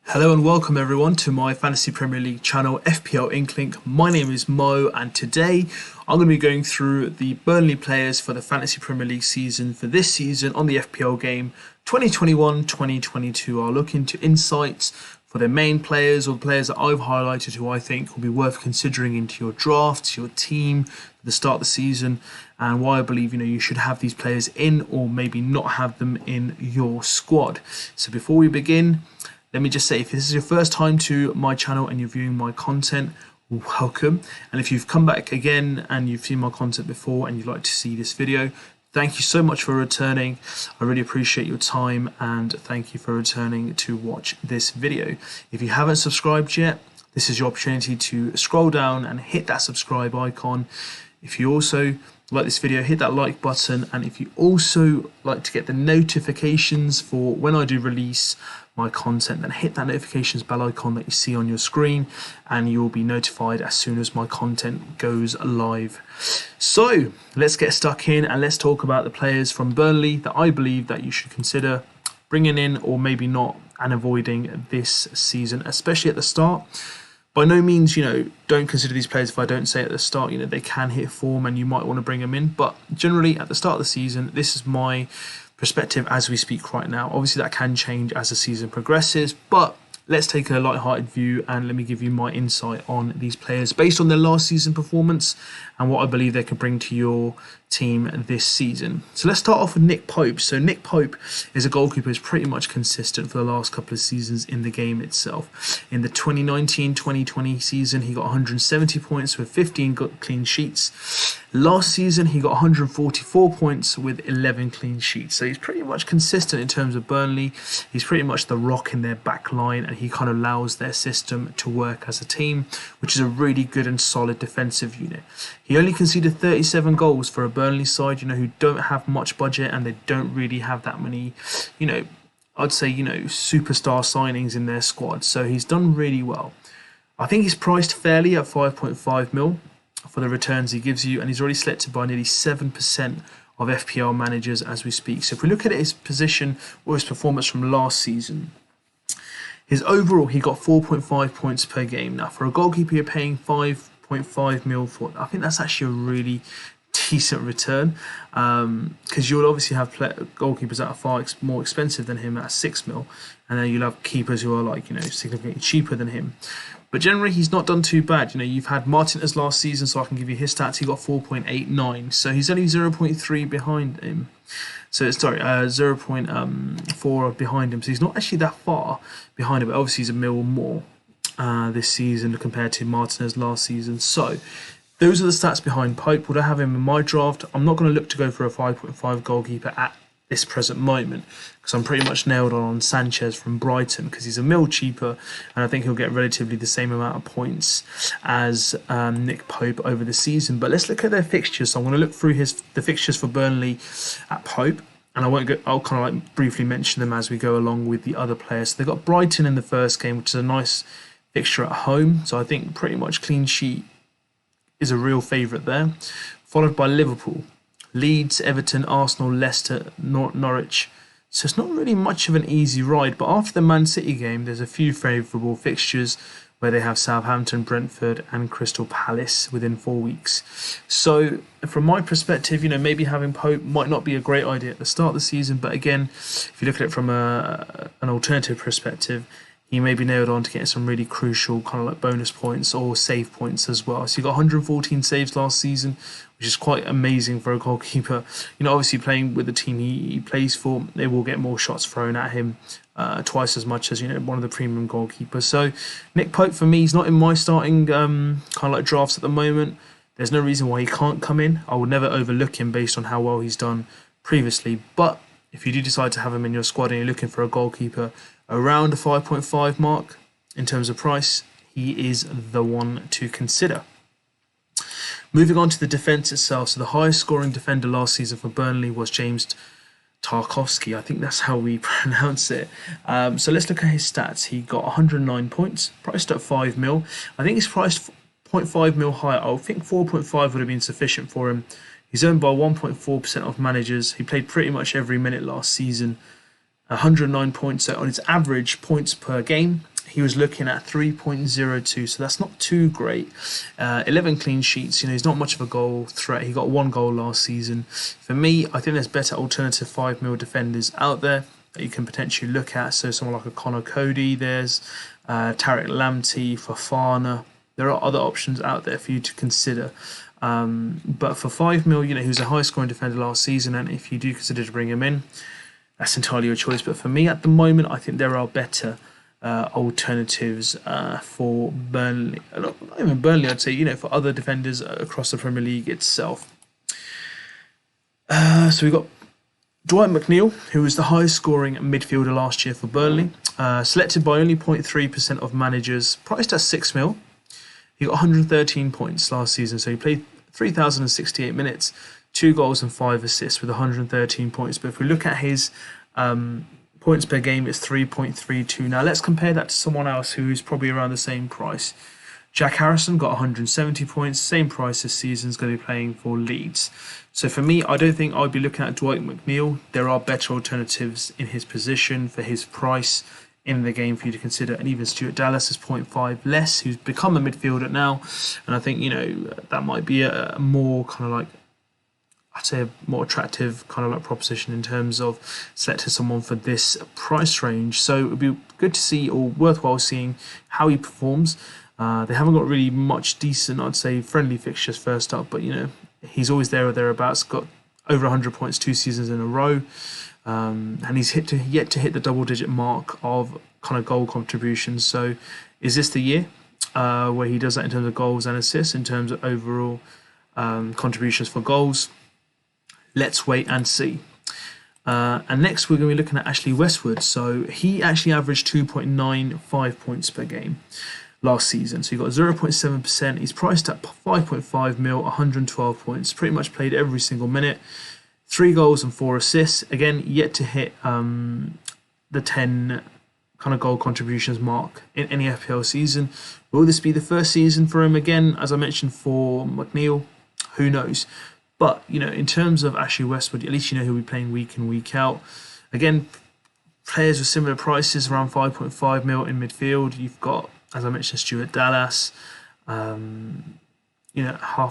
Hello and welcome everyone to my Fantasy Premier League channel FPL Inklink. My name is Mo and today I'm going to be going through the Burnley players for the Fantasy Premier League season for this season on the FPL game 2021-2022. I'll look into insights for the main players or players that I've highlighted who I think will be worth considering into your drafts, your team at the start of the season, and why I believe you should have these players in or maybe not have them in your squad. So before we begin, let me just say, if this is your first time to my channel and you're viewing my content, welcome. And if you've come back again and you've seen my content before and you'd like to see this video, thank you so much for returning. I really appreciate your time and thank you for returning to watch this video. If you haven't subscribed yet, this is your opportunity to scroll down and hit that subscribe icon. If you also like this video, hit that like button, and if you also like to get the notifications for when I do release my content, then hit that notifications bell icon that you see on your screen and you'll be notified as soon as my content goes live. So let's get stuck in and let's talk about the players from Burnley that I believe that you should consider bringing in or maybe not and avoiding this season, especially at the start. By no means, don't consider these players if I don't say at the start, they can hit form and you might want to bring them in. But generally, at the start of the season, this is my perspective as we speak right now. Obviously, that can change as the season progresses, but let's take a light-hearted view and let me give you my insight on these players based on their last season performance and what I believe they can bring to your team this season. So let's start off with Nick Pope. So Nick Pope is a goalkeeper who's pretty much consistent for the last couple of seasons in the game itself. In the 2019-2020 season, he got 170 points with 15 clean sheets. Last season, he got 144 points with 11 clean sheets. So he's pretty much consistent in terms of Burnley. He's pretty much the rock in their back line, and he kind of allows their system to work as a team, which is a really good and solid defensive unit. He only conceded 37 goals for a Burnley side, who don't have much budget and they don't really have that many, I'd say, superstar signings in their squad. So he's done really well. I think he's priced fairly at 5.5 mil for the returns he gives you, and he's already selected by nearly 7% of FPL managers as we speak. So if we look at his position or his performance from last season, his overall, he got 4.5 points per game. Now, for a goalkeeper, you're paying 5.5 mil for. I think that's actually a really decent return, because you'll obviously have goalkeepers that are far more expensive than him at 6 mil, and then you'll have keepers who are significantly cheaper than him. But generally, he's not done too bad. You've had Martinez last season, so I can give you his stats. He got 4.89, so he's only 0.3 behind him. So sorry, 0.4 behind him. So he's not actually that far behind him. But obviously, he's a mil more this season compared to Martinez last season. So those are the stats behind Pope. Would I have him in my draft? I'm not going to look to go for a 5.5 goalkeeper at this present moment, because I'm pretty much nailed on Sanchez from Brighton, because he's a mil cheaper and I think he'll get relatively the same amount of points as Nick Pope over the season. But let's look at their fixtures. So I'm going to look through the fixtures for Burnley at Pope, and I'll kind of briefly mention them as we go along with the other players. So they've got Brighton in the first game, which is a nice fixture at home, so I think pretty much clean sheet is a real favourite there, followed by Liverpool, Leeds, Everton, Arsenal, Leicester, Norwich. So it's not really much of an easy ride, but after the Man City game, there's a few favourable fixtures where they have Southampton, Brentford and Crystal Palace within 4 weeks. So from my perspective, maybe having Pope might not be a great idea at the start of the season, but again, if you look at it from an alternative perspective, he may be nailed on to getting some really crucial kind of like bonus points or save points as well. So he got 114 saves last season, which is quite amazing for a goalkeeper. Obviously playing with the team he plays for, they will get more shots thrown at him, twice as much as one of the premium goalkeepers. So Nick Pope for me, he's not in my starting kind of like drafts at the moment. There's no reason why he can't come in. I would never overlook him based on how well he's done previously. But if you do decide to have him in your squad and you're looking for a goalkeeper around the 5.5 mark in terms of price, he is the one to consider. Moving on to the defence itself. So the highest scoring defender last season for Burnley was James Tarkowski. I think that's how we pronounce it. So let's look at his stats. He got 109 points, priced at 5 mil. I think he's priced 0.5 mil higher. I think 4.5 would have been sufficient for him. He's owned by 1.4% of managers. He played pretty much every minute last season. 109 points. So on its average points per game, he was looking at 3.02, so that's not too great. 11 clean sheets, he's not much of a goal threat. He got 1 goal last season. For me, I think there's better alternative 5 mil defenders out there that you can potentially look at. So someone like a Connor Cody, there's Tariq Lamptey, Fofana. There are other options out there for you to consider. But for 5 mil, he was a high scoring defender last season, and if you do consider to bring him in, that's entirely your choice. But for me at the moment, I think there are better alternatives for Burnley. Not even Burnley, I'd say, for other defenders across the Premier League itself. So we've got Dwight McNeil, who was the highest scoring midfielder last year for Burnley, selected by only 0.3% of managers, priced at 6 mil. He got 113 points last season, so he played 3,068 minutes, 2 goals and 5 assists with 113 points. But if we look at his points per game, it's 3.32. Now let's compare that to someone else who's probably around the same price. Jack Harrison got 170 points, same price this season, is going to be playing for Leeds. So for me, I don't think I'd be looking at Dwight McNeil. There are better alternatives in his position for his price in the game for you to consider. And even Stuart Dallas is 0.5 less, who's become a midfielder now. And I think, that might be a more kind of like, I'd say a more attractive kind of like proposition in terms of selecting someone for this price range. So it would be good to see, or worthwhile seeing, how he performs. They haven't got really much decent, I'd say, friendly fixtures first up, but he's always there or thereabouts. Got over 100 points 2 seasons in a row, and he's yet to hit the double-digit mark of kind of goal contributions. So, is this the year where he does that in terms of goals and assists, in terms of overall contributions for goals? Let's wait and see. And next, we're going to be looking at Ashley Westwood. So he actually averaged 2.95 points per game last season. So he got 0.7%. He's priced at 5.5 mil, 112 points. Pretty much played every single minute. 3 goals and 4 assists. Again, yet to hit the 10 kind of goal contributions mark in any FPL season. Will this be the first season for him again? As I mentioned for McNeil, who knows? But, in terms of Ashley Westwood, at least he'll be playing week in, week out. Again, players with similar prices, around 5.5 mil in midfield. You've got, as I mentioned, Stuart Dallas, half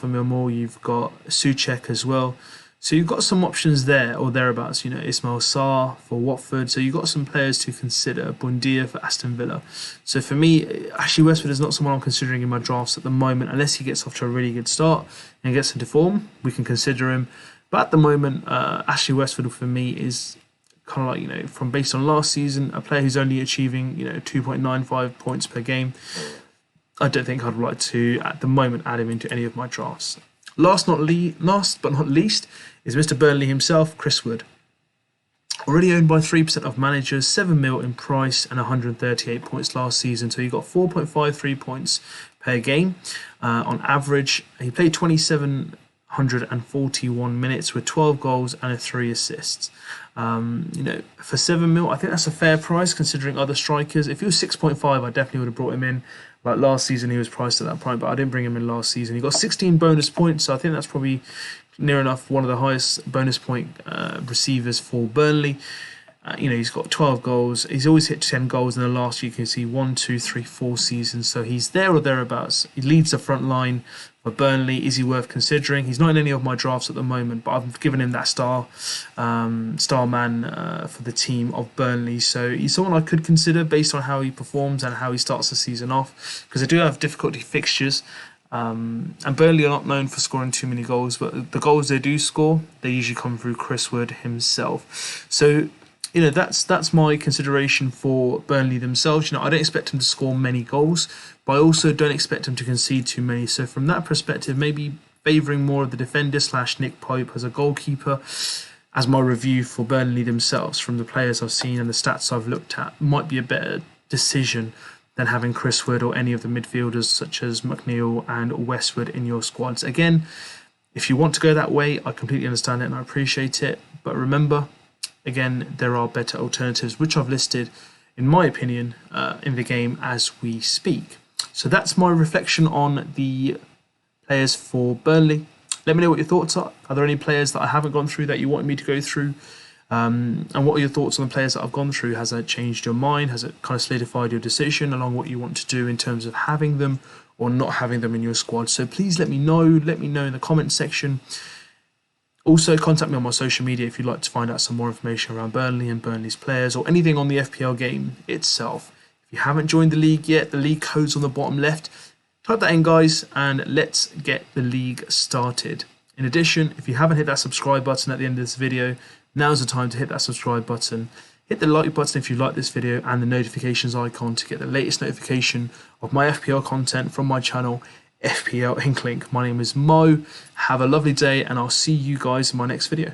a mil more. You've got Souček as well. So you've got some options there or thereabouts. Ismail Sarr for Watford. So you've got some players to consider. Buendia for Aston Villa. So for me, Ashley Westwood is not someone I'm considering in my drafts at the moment. Unless he gets off to a really good start and gets into form, we can consider him. But at the moment, Ashley Westwood for me is kind of like, from based on last season, a player who's only achieving, 2.95 points per game. I don't think I'd like to, at the moment, add him into any of my drafts. Last but not least is Mr. Burnley himself, Chris Wood. Already owned by 3% of managers, 7 mil in price and 138 points last season. So he got 4.53 points per game on average. He played 2,741 minutes with 12 goals and 3 assists. For 7 mil, I think that's a fair price considering other strikers. If he was 6.5, I definitely would have brought him in. Like last season, he was priced at that point, but I didn't bring him in last season. He got 16 bonus points, so I think that's probably near enough one of the highest bonus point receivers for Burnley. He's got 12 goals. He's always hit 10 goals in the last, you can see, 1, 2, 3, 4 seasons. So he's there or thereabouts. He leads the front line for Burnley. Is he worth considering? He's not in any of my drafts at the moment, but I've given him that star man for the team of Burnley. So he's someone I could consider based on how he performs and how he starts the season off, because they do have difficulty fixtures. And Burnley are not known for scoring too many goals, but the goals they do score, they usually come through Chris Wood himself. So that's my consideration for Burnley themselves. I don't expect them to score many goals, but I also don't expect them to concede too many. So from that perspective, maybe favouring more of the defender / Nick Pope as a goalkeeper as my review for Burnley themselves from the players I've seen and the stats I've looked at might be a better decision than having Chris Wood or any of the midfielders such as McNeil and Westwood in your squads. Again, if you want to go that way, I completely understand it and I appreciate it. But remember, again, there are better alternatives, which I've listed, in my opinion, in the game as we speak. So that's my reflection on the players for Burnley. Let me know what your thoughts are. Are there any players that I haven't gone through that you want me to go through? And what are your thoughts on the players that I've gone through? Has that changed your mind? Has it kind of solidified your decision along what you want to do in terms of having them or not having them in your squad? So please let me know. Let me know in the comment section. Also, contact me on my social media if you'd like to find out some more information around Burnley and Burnley's players or anything on the FPL game itself. If you haven't joined the league yet, the league code's on the bottom left. Type that in, guys, and let's get the league started. In addition, if you haven't hit that subscribe button at the end of this video, now's the time to hit that subscribe button. Hit the like button if you like this video and the notifications icon to get the latest notification of my FPL content from my channel, FPL Inklink. My name is Mo. Have a lovely day and I'll see you guys in my next video.